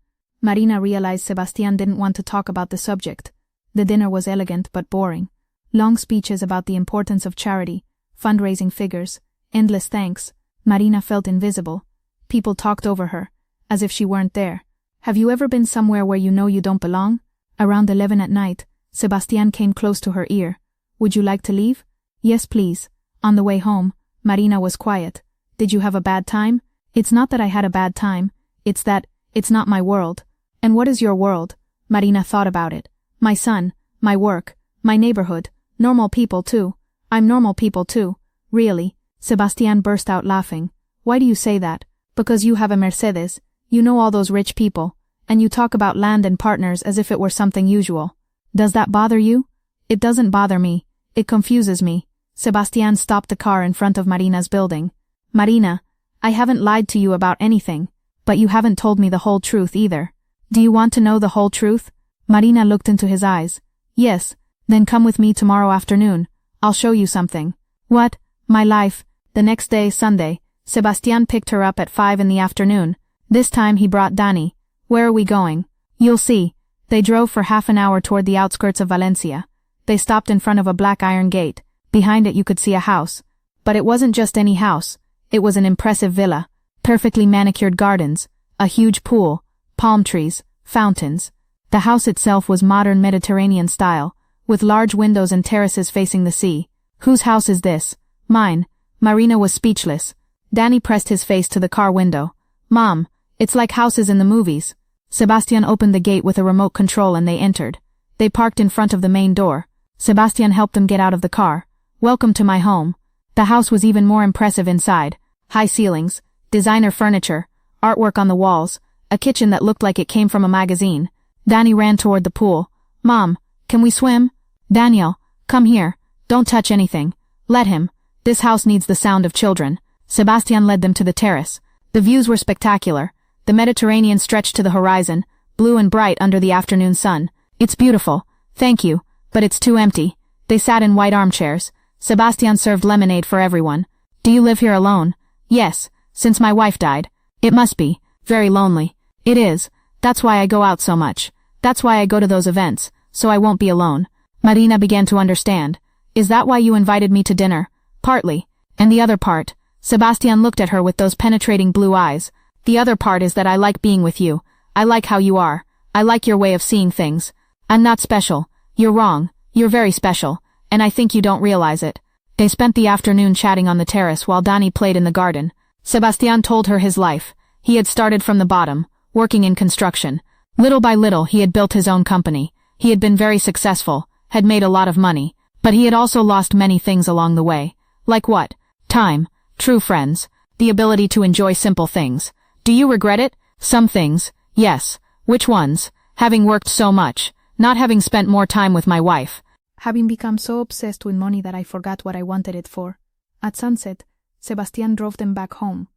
A: Marina realized Sebastian didn't want to talk about the subject. The dinner was elegant but boring. Long speeches about the importance of charity, fundraising figures, endless thanks. Marina felt invisible. People talked over her, as if she weren't there. Have you ever been somewhere where you know you don't belong? Around 11 at night, Sebastian came close to her ear. Would you like to leave? Yes, please. On the way home, Marina was quiet. Did you have a bad time? It's not that I had a bad time. It's that, it's not my world. And what is your world? Marina thought about it. My son, my work, my neighborhood, normal people too. I'm normal people too. Really? Sebastian burst out laughing. Why do you say that? Because you have a Mercedes. You know all those rich people. And you talk about land and partners as if it were something usual. Does that bother you? It doesn't bother me. It confuses me. Sebastian stopped the car in front of Marina's building. Marina, I haven't lied to you about anything, but you haven't told me the whole truth either. Do you want to know the whole truth? Marina looked into his eyes. Yes, then come with me tomorrow afternoon. I'll show you something. What? My life. The next day, Sunday, Sebastian picked her up at 5 in the afternoon. This time he brought Dani. Where are we going? You'll see. They drove for half an hour toward the outskirts of Valencia. They stopped in front of a black iron gate. Behind it you could see a house. But it wasn't just any house. It was an impressive villa. Perfectly manicured gardens. A huge pool. Palm trees. Fountains. The house itself was modern Mediterranean style, with large windows and terraces facing the sea. Whose house is this? Mine. Marina was speechless. Dani pressed his face to the car window. Mom, it's like houses in the movies. Sebastian opened the gate with a remote control and they entered. They parked in front of the main door. Sebastian helped them get out of the car. Welcome to my home. The house was even more impressive inside. High ceilings, designer furniture, artwork on the walls, a kitchen that looked like it came from a magazine. Dani ran toward the pool. Mom, can we swim? Daniel, come here. Don't touch anything. Let him. This house needs the sound of children. Sebastian led them to the terrace. The views were spectacular. The Mediterranean stretched to the horizon, blue and bright under the afternoon sun. It's beautiful. Thank you, but it's too empty. They sat in white armchairs. Sebastian served lemonade for everyone. Do you live here alone? Yes, since my wife died. It must be. Very lonely. It is. That's why I go out so much. That's why I go to those events, so I won't be alone. Marina began to understand. Is that why you invited me to dinner? Partly. And the other part? Sebastian looked at her with those penetrating blue eyes. The other part is that I like being with you. I like how you are. I like your way of seeing things. I'm not special. You're wrong. You're very special. And I think you don't realize it. They spent the afternoon chatting on the terrace while Dani played in the garden. Sebastian told her his life. He had started from the bottom, working in construction. Little by little he had built his own company. He had been very successful, had made a lot of money, but he had also lost many things along the way. Like what? Time, true friends, the ability to enjoy simple things. Do you regret it? Some things, yes. Which ones? Having worked so much, not having spent more time with my wife. Having become so obsessed with money that I forgot what I wanted it for. At sunset, Sebastian drove them back home.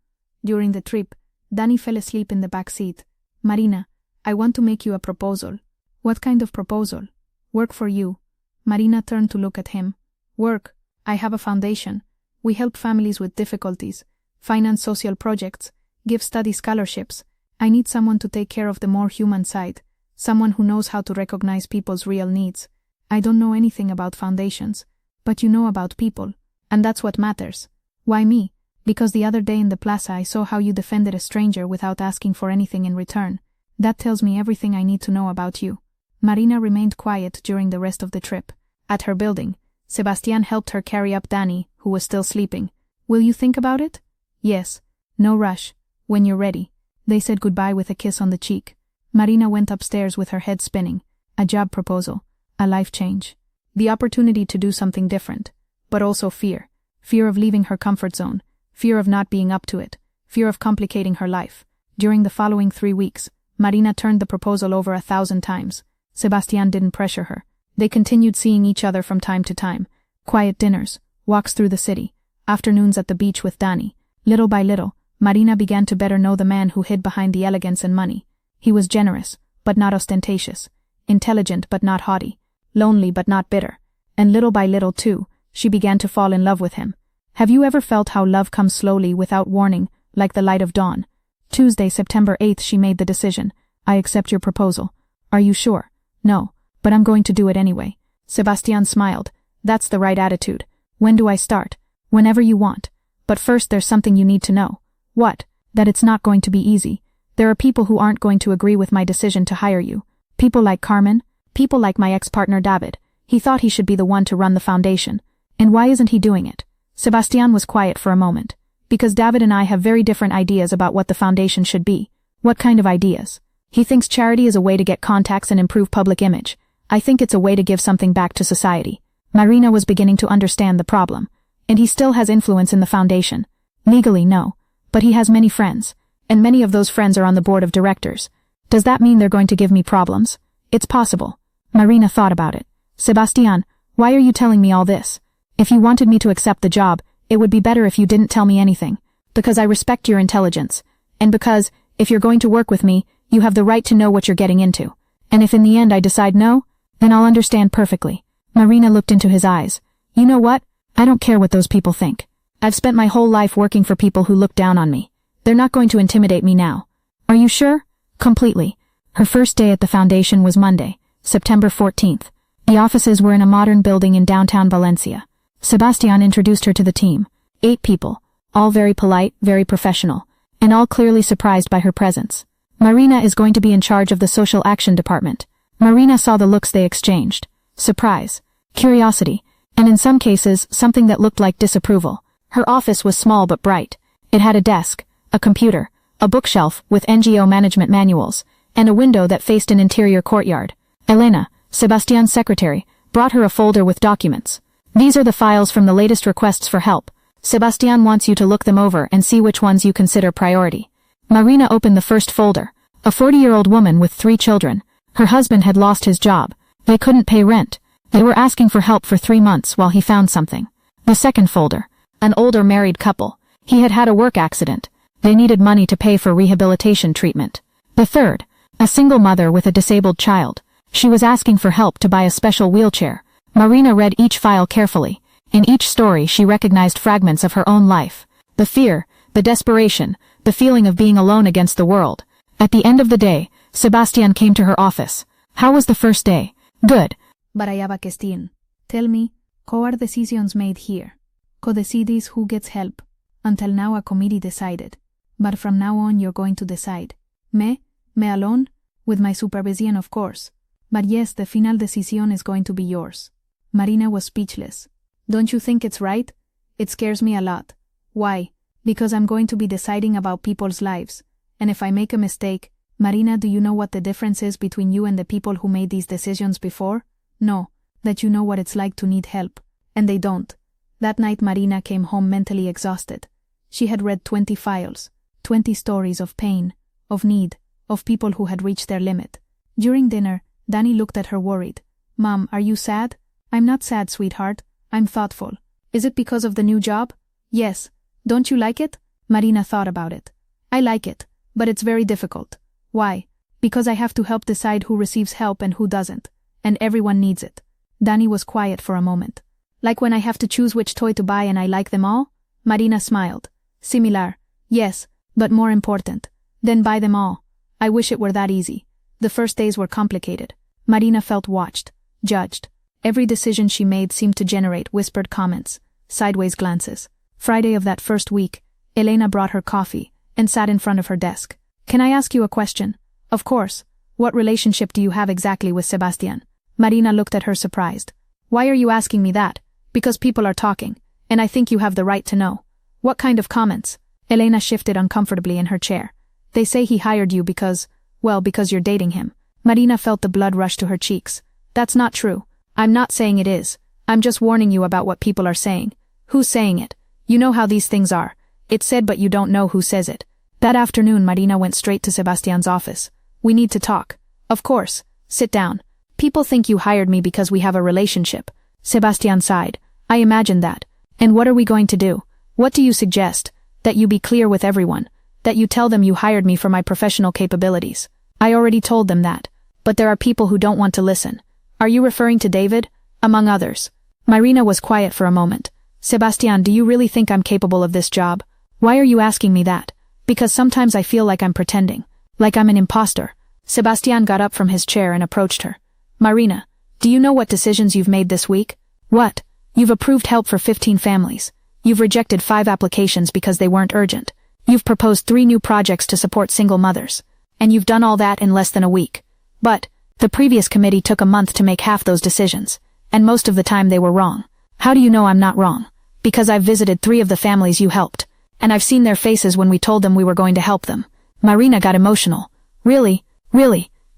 A: During the trip, Dani fell asleep in the back seat. Marina, I want to make you a proposal. What kind of proposal? Work for you. Marina turned to look at him. Work. I have a foundation. We help families with difficulties, finance social projects, give study scholarships. I need someone to take care of the more human side, someone who knows how to recognize people's real needs. I don't know anything about foundations, but you know about people, and that's what matters. Why me? Because the other day in the plaza I saw how you defended a stranger without asking for anything in return. That tells me everything I need to know about you. Marina remained quiet during the rest of the trip. At her building, Sebastian helped her carry up Dani, who was still sleeping. Will you think about it? Yes. No rush. When you're ready. They said goodbye with a kiss on the cheek. Marina went upstairs with her head spinning. A job proposal. A life change. The opportunity to do something different. But also fear. Fear of leaving her comfort zone. Fear of not being up to it. Fear of complicating her life. During the following 3 weeks, Marina turned the proposal over 1,000 times. Sebastian didn't pressure her. They continued seeing each other from time to time. Quiet dinners, walks through the city, afternoons at the beach with Dani. Little by little, Marina began to better know the man who hid behind the elegance and money. He was generous, but not ostentatious. Intelligent, but not haughty. Lonely, but not bitter. And little by little, too, she began to fall in love with him. Have you ever felt how love comes slowly without warning, like the light of dawn? Tuesday, September 8th, she made the decision. I accept your proposal. Are you sure? No, but I'm going to do it anyway. Sebastian smiled. That's the right attitude. When do I start? Whenever you want. But first there's something you need to know. What? That it's not going to be easy. There are people who aren't going to agree with my decision to hire you. People like Carmen. People like my ex-partner David. He thought he should be the one to run the foundation. And why isn't he doing it? Sebastian was quiet for a moment. Because David and I have very different ideas about what the foundation should be. What kind of ideas? He thinks charity is a way to get contacts and improve public image. I think it's a way to give something back to society. Marina was beginning to understand the problem. And he still has influence in the foundation. Legally, no. But he has many friends. And many of those friends are on the board of directors. Does that mean they're going to give me problems? It's possible. Marina thought about it. Sebastian, why are you telling me all this? If you wanted me to accept the job, it would be better if you didn't tell me anything. Because I respect your intelligence. And because, if you're going to work with me, you have the right to know what you're getting into. And if in the end I decide no, then I'll understand perfectly. Marina looked into his eyes. You know what? I don't care what those people think. I've spent my whole life working for people who look down on me. They're not going to intimidate me now. Are you sure? Completely. Her first day at the foundation was Monday, September 14th. The offices were in a modern building in downtown Valencia. Sebastian introduced her to the team. 8 people, all very polite, very professional, and all clearly surprised by her presence. Marina is going to be in charge of the social action department. Marina saw the looks they exchanged. Surprise, curiosity, and in some cases, something that looked like disapproval. Her office was small but bright. It had a desk, a computer, a bookshelf with NGO management manuals, and a window that faced an interior courtyard. Elena, Sebastian's secretary, brought her a folder with documents. These are the files from the latest requests for help. Sebastian wants you to look them over and see which ones you consider priority. Marina opened the first folder. A 40-year-old woman with 3 children. Her husband had lost his job. They couldn't pay rent. They were asking for help for 3 months while he found something. The second folder. An older married couple. He had had a work accident. They needed money to pay for rehabilitation treatment. The third. A single mother with a disabled child. She was asking for help to buy a special wheelchair. Marina read each file carefully. In each story she recognized fragments of her own life. The fear, the desperation, the feeling of being alone against the world. At the end of the day, Sebastian came to her office. How was the first day? Good. Barayaba Kestin. Tell me, how are decisions made here? Co decides who gets help. Until now a committee decided. But from now on you're going to decide. Me alone? With my supervision of course. But yes, the final decision is going to be yours. Marina was speechless. Don't you think it's right? It scares me a lot. Why? Because I'm going to be deciding about people's lives. And if I make a mistake, Marina, do you know what the difference is between you and the people who made these decisions before? No, that you know what it's like to need help. And they don't. That night Marina came home mentally exhausted. She had read 20 files, 20 stories of pain, of need, of people who had reached their limit. During dinner, Danny looked at her worried. Mom, are you sad? I'm not sad, sweetheart. I'm thoughtful. Is it because of the new job? Yes. Don't you like it? Marina thought about it. I like it, but it's very difficult. Why? Because I have to help decide who receives help and who doesn't. And everyone needs it. Danny was quiet for a moment. Like when I have to choose which toy to buy and I like them all? Marina smiled. Similar. Yes, but more important. Then buy them all. I wish it were that easy. The first days were complicated. Marina felt watched, judged. Every decision she made seemed to generate whispered comments, sideways glances. Friday of that first week, Elena brought her coffee and sat in front of her desk. Can I ask you a question? Of course. What relationship do you have exactly with Sebastian? Marina looked at her surprised. Why are you asking me that? Because people are talking, and I think you have the right to know. What kind of comments? Elena shifted uncomfortably in her chair. They say he hired you because you're dating him. Marina felt the blood rush to her cheeks. That's not true. I'm not saying it is. I'm just warning you about what people are saying. Who's saying it? You know how these things are. It's said but you don't know who says it. That afternoon Marina went straight to Sebastian's office. We need to talk. Of course. Sit down. People think you hired me because we have a relationship. Sebastian sighed. I imagined that. And what are we going to do? What do you suggest? That you be clear with everyone. That you tell them you hired me for my professional capabilities. I already told them that. But there are people who don't want to listen. Are you referring to David? Among others. Marina was quiet for a moment. Sebastian, do you really think I'm capable of this job? Why are you asking me that? Because sometimes I feel like I'm pretending. Like I'm an imposter. Sebastian got up from his chair and approached her. Marina, do you know what decisions you've made this week? What? You've approved help for 15 families. You've rejected 5 applications because they weren't urgent. You've proposed 3 new projects to support single mothers. And you've done all that in less than a week. But the previous committee took a month to make half those decisions, and most of the time they were wrong. How do you know I'm not wrong? Because I've visited 3 of the families you helped, and I've seen their faces when we told them we were going to help them. Marina got emotional. Really?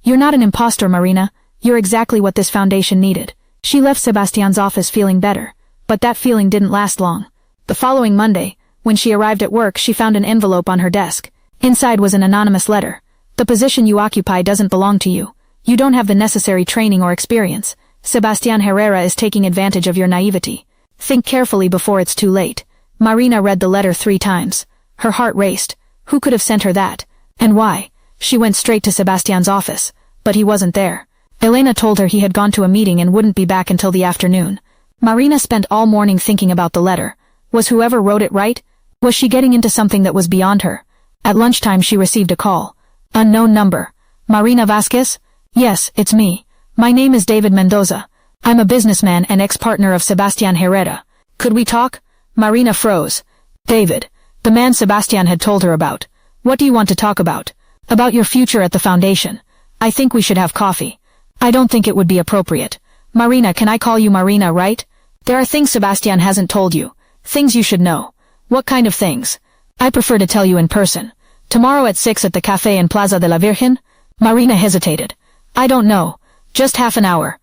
A: You're not an imposter, Marina. You're exactly what this foundation needed. She left Sebastian's office feeling better, but that feeling didn't last long. The following Monday, when she arrived at work, she found an envelope on her desk. Inside was an anonymous letter. The position you occupy doesn't belong to you. You don't have the necessary training or experience. Sebastian Herrera is taking advantage of your naivety. Think carefully before it's too late. Marina read the letter 3 times. Her heart raced. Who could have sent her that? And why? She went straight to Sebastian's office, but he wasn't there. Elena told her he had gone to a meeting and wouldn't be back until the afternoon. Marina spent all morning thinking about the letter. Was whoever wrote it right? Was she getting into something that was beyond her? At lunchtime she received a call. Unknown number. Marina Vasquez? Yes, it's me. My name is David Mendoza. I'm a businessman and ex-partner of Sebastian Herrera. Could we talk? Marina froze. David, the man Sebastian had told her about. What do you want to talk about? About your future at the foundation. I think we should have coffee. I don't think it would be appropriate. Marina, can I call you Marina, right? There are things Sebastian hasn't told you. Things you should know. What kind of things? I prefer to tell you in person. Tomorrow at 6 at the Café in Plaza de la Virgen? Marina hesitated. I don't know. Just half an hour.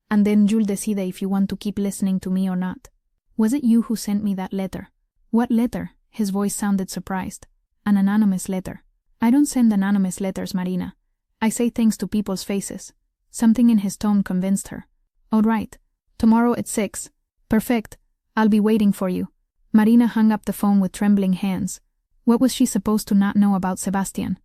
B: And then you'll decide if you want to keep listening to me or not. Was it you who sent me that letter? What letter? His voice sounded surprised. An anonymous letter. I don't send anonymous letters, Marina. I say things to people's faces. Something in his tone convinced her. All right. Tomorrow at 6. Perfect. I'll be waiting for you. Marina hung up the phone with trembling hands. What was she supposed to not know about Sebastian?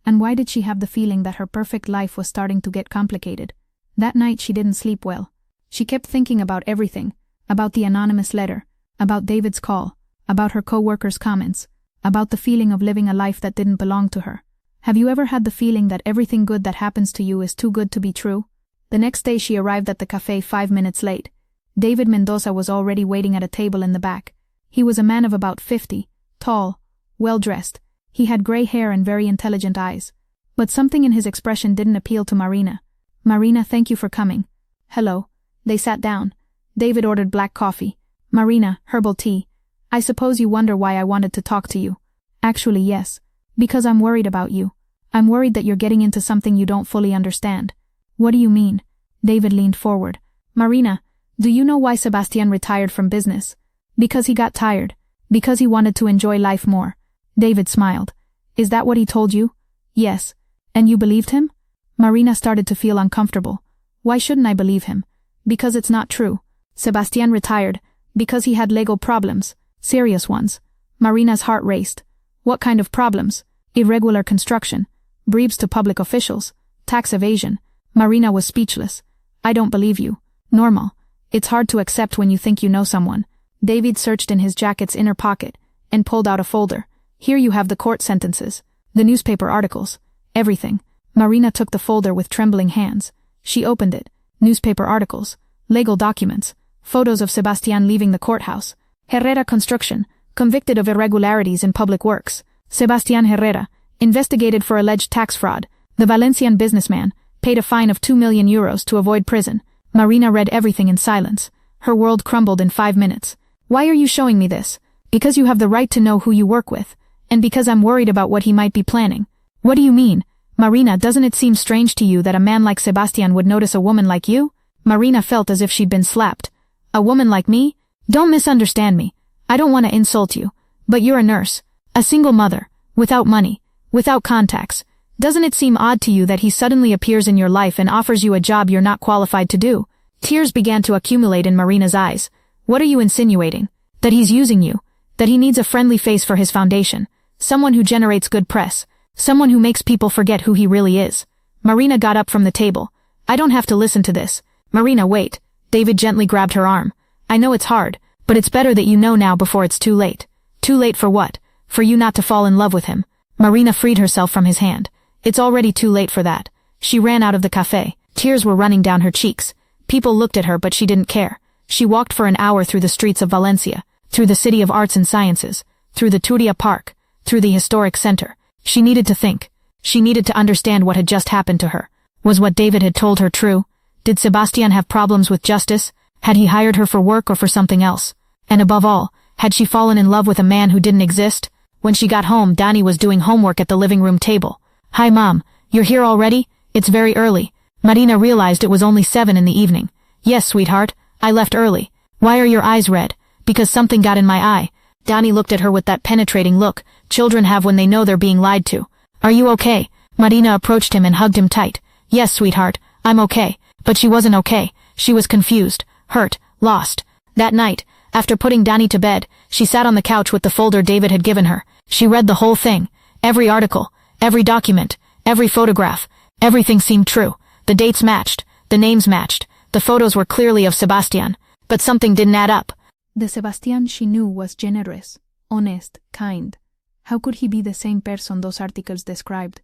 B: And why did she have the feeling that her perfect life was starting to get complicated? That night she didn't sleep well. She kept thinking about everything, about the anonymous letter, about David's call, about her co-workers' comments, about the feeling of living a life that didn't belong to her. Have you ever had the feeling that everything good that happens to you is too good to be true? The next day she arrived at the cafe 5 minutes late. David Mendoza was already waiting at a table in the back. He was a man of about 50, tall, well-dressed. He had gray hair and very intelligent eyes. But something in his expression didn't appeal to Marina. Marina, thank you for coming. Hello. They sat down. David ordered black coffee. Marina, herbal tea. I suppose you wonder why I wanted to talk to you. Actually, yes. Because I'm worried about you. I'm worried that you're getting into something you don't fully understand. What do you mean? David leaned forward. Marina, do you know why Sebastian retired from business? Because he got tired. Because he wanted to enjoy life more. David smiled. Is that what he told you? Yes. And you believed him? Marina started to feel uncomfortable. Why shouldn't I believe him? Because it's not true. Sebastian retired because he had legal problems, serious ones. Marina's heart raced. What kind of problems? Irregular construction, bribes to public officials, tax evasion. Marina was speechless. I don't believe you. Normal. It's hard to accept when you think you know someone. David searched in his jacket's inner pocket and pulled out a folder. Here you have the court sentences, the newspaper articles, everything. Marina took the folder with trembling hands. She opened it. Newspaper articles, legal documents, photos of Sebastian leaving the courthouse. Herrera Construction, convicted of irregularities in public works. Sebastian Herrera, investigated for alleged tax fraud. The Valencian businessman, paid a fine of 2 million euros to avoid prison. Marina read everything in silence. Her world crumbled in 5 minutes. Why are you showing me this? Because you have the right to know who you work with. And because I'm worried about what he might be planning. What do you mean? Marina, doesn't it seem strange to you that a man like Sebastian would notice a woman like you? Marina felt as if she'd been slapped. A woman like me? Don't misunderstand me. I don't want to insult you. But you're a nurse. A single mother. Without money. Without contacts. Doesn't it seem odd to you that he suddenly appears in your life and offers you a job you're not qualified to do? Tears began to accumulate in Marina's eyes. What are you insinuating? That he's using you. That he needs a friendly face for his foundation. Someone who generates good press. Someone who makes people forget who he really is. Marina got up from the table. I don't have to listen to this. Marina, wait. David gently grabbed her arm. I know it's hard, but it's better that you know now before it's too late. Too late for what? For you not to fall in love with him. Marina freed herself from his hand. It's already too late for that. She ran out of the cafe. Tears were running down her cheeks. People looked at her, but she didn't care. She walked for an hour through the streets of Valencia, through the city of arts and sciences, through the Turia Park, through the historic center. She needed to think. She needed to understand what had just happened to her. Was what David had told her true? Did Sebastian have problems with justice? Had he hired her for work or for something else? And above all, had she fallen in love with a man who didn't exist? When she got home, Danny was doing homework at the living room table. "Hi, Mom. You're here already? It's very early." Marina realized it was only 7 in the evening. "Yes, sweetheart. I left early." "Why are your eyes red?" "Because something got in my eye." Danny looked at her with that penetrating look children have when they know they're being lied to. "Are you okay?" Marina approached him and hugged him tight. "Yes, sweetheart. I'm okay." But she wasn't okay. She was confused, hurt, lost. That night, after putting Danny to bed, she sat on the couch with the folder David had given her. She read the whole thing. Every article, every document, every photograph. Everything seemed true. The dates matched. The names matched. The photos were clearly of Sebastian. But something didn't add up.
A: The Sebastian she knew was generous, honest, kind. How could he be the same person those articles described?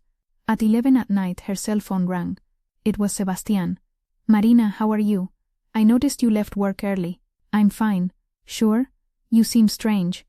A: At 11 at night, her cell phone rang. It was Sebastian. "Marina, how are you? I noticed you left work early." "I'm fine." "Sure? You seem strange."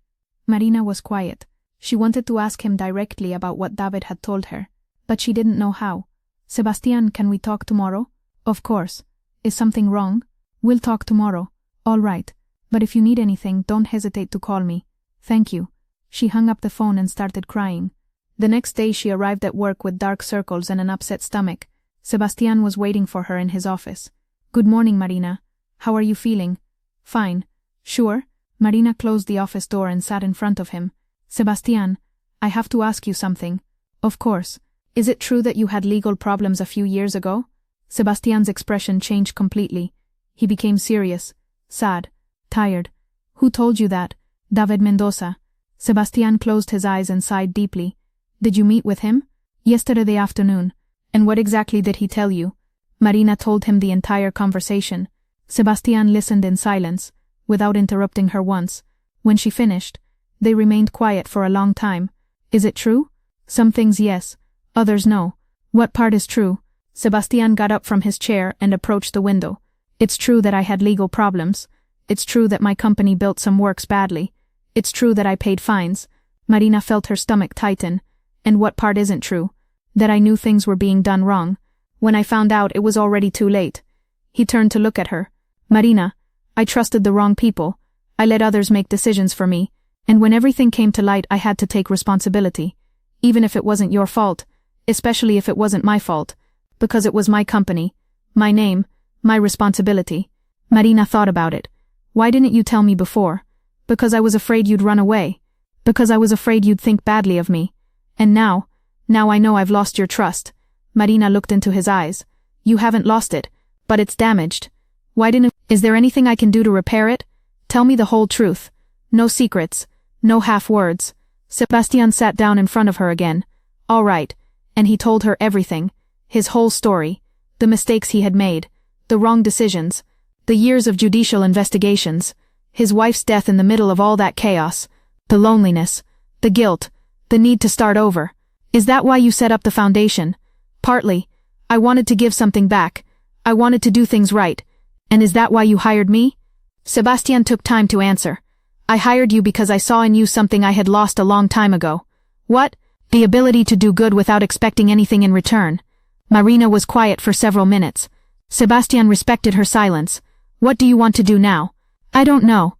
A: Marina was quiet. She wanted to ask him directly about what David had told her, but she didn't know how. "Sebastian, can we talk tomorrow?" "Of course. Is something wrong?" "We'll talk tomorrow." "All right. But if you need anything, don't hesitate to call me." "Thank you." She hung up the phone and started crying. The next day she arrived at work with dark circles and an upset stomach. Sebastian was waiting for her in his office. "Good morning, Marina. How are you feeling?" "Fine." "Sure?" Marina closed the office door and sat in front of him. "Sebastian, I have to ask you something." "Of course. Is it true that you had legal problems a few years ago?" Sebastian's expression changed completely. He became serious, sad, tired. "Who told you that?" "David Mendoza." Sebastian closed his eyes and sighed deeply. "Did you meet with him?" "Yesterday afternoon." "And what exactly did he tell you?" Marina told him the entire conversation. Sebastian listened in silence, without interrupting her once. When she finished, they remained quiet for a long time. "Is it true?" "Some things yes, others no." "What part is true?" Sebastian got up from his chair and approached the window. "It's true that I had legal problems. It's true that my company built some works badly. It's true that I paid fines." Marina felt her stomach tighten. "And what part isn't true?" "That I knew things were being done wrong. When I found out, it was already too late." He turned to look at her. "Marina, I trusted the wrong people. I let others make decisions for me. And when everything came to light, I had to take responsibility. Even if it wasn't your fault. Especially if it wasn't my fault. Because it was my company. My name. My responsibility." Marina thought about it. "Why didn't you tell me before?" "Because I was afraid you'd run away. Because I was afraid you'd think badly of me. And now I know I've lost your trust." Marina looked into his eyes. "You haven't lost it, but it's damaged. Why didn't— Is there anything I can do to repair it? Tell me the whole truth. No secrets. No half words." Sebastian sat down in front of her again. "All right." And he told her everything. His whole story. The mistakes he had made. The wrong decisions. The years of judicial investigations. His wife's death in the middle of all that chaos. The loneliness. The guilt. The need to start over. "Is that why you set up the foundation?" "Partly. I wanted to give something back. I wanted to do things right." "And is that why you hired me?" Sebastian took time to answer. "I hired you because I saw in you something I had lost a long time ago." "What?" "The ability to do good without expecting anything in return." Marina was quiet for several minutes. Sebastian respected her silence. "What do you want to do now?" "I don't know."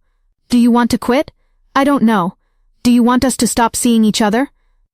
A: "Do you want to quit?" "I don't know." "Do you want us to stop seeing each other?"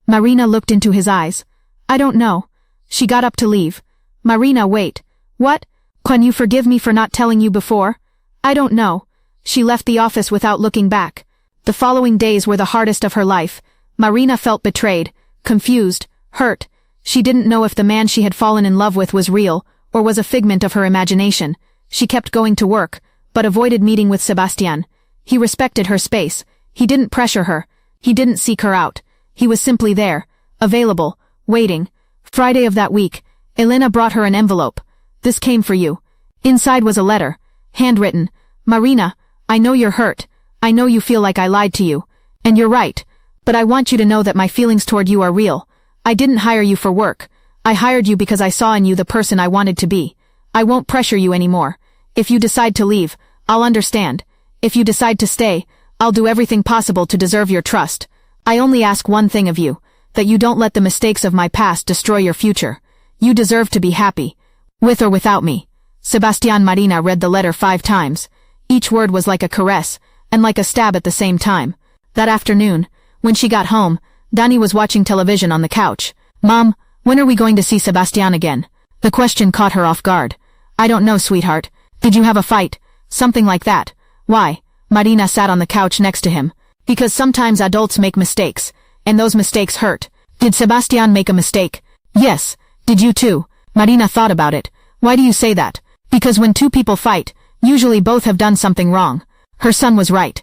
A: Marina looked into his eyes. "I don't know." She got up to leave. "Marina, wait." "What?" "Can you forgive me for not telling you before?" "I don't know." She left the office without looking back. The following days were the hardest of her life. Marina felt betrayed, confused, hurt. She didn't know if the man she had fallen in love with was real, or was a figment of her imagination. She kept going to work, but avoided meeting with Sebastian. He respected her space. He didn't pressure her. He didn't seek her out. He was simply there, available, waiting. Friday of that week, Elena brought her an envelope. "This came for you." Inside was a letter, handwritten. "Marina, I know you're hurt. I know you feel like I lied to you. And you're right. But I want you to know that my feelings toward you are real. I didn't hire you for work.
C: I hired you because I saw in you the person I wanted to be. I won't pressure you anymore. If you decide to leave, I'll understand. If you decide to stay, I'll do everything possible to deserve your trust. I only ask one thing of you, that you don't let the mistakes of my past destroy your future. You deserve to be happy, with or without me. Sebastián Marina read the letter 5 times. Each word was like a caress, and like a stab at the same time. That afternoon, when she got home, Dani was watching television on the couch. Mom, when are we going to see Sebastián again? The question caught her off guard. I don't know, sweetheart. Did you have a fight? Something like that. Why? Marina sat on the couch next to him. Because sometimes adults make mistakes, and those mistakes hurt. Did Sebastián make a mistake? Yes. Did you too? Marina thought about it. Why do you say that? Because when two people fight, usually both have done something wrong. Her son was right.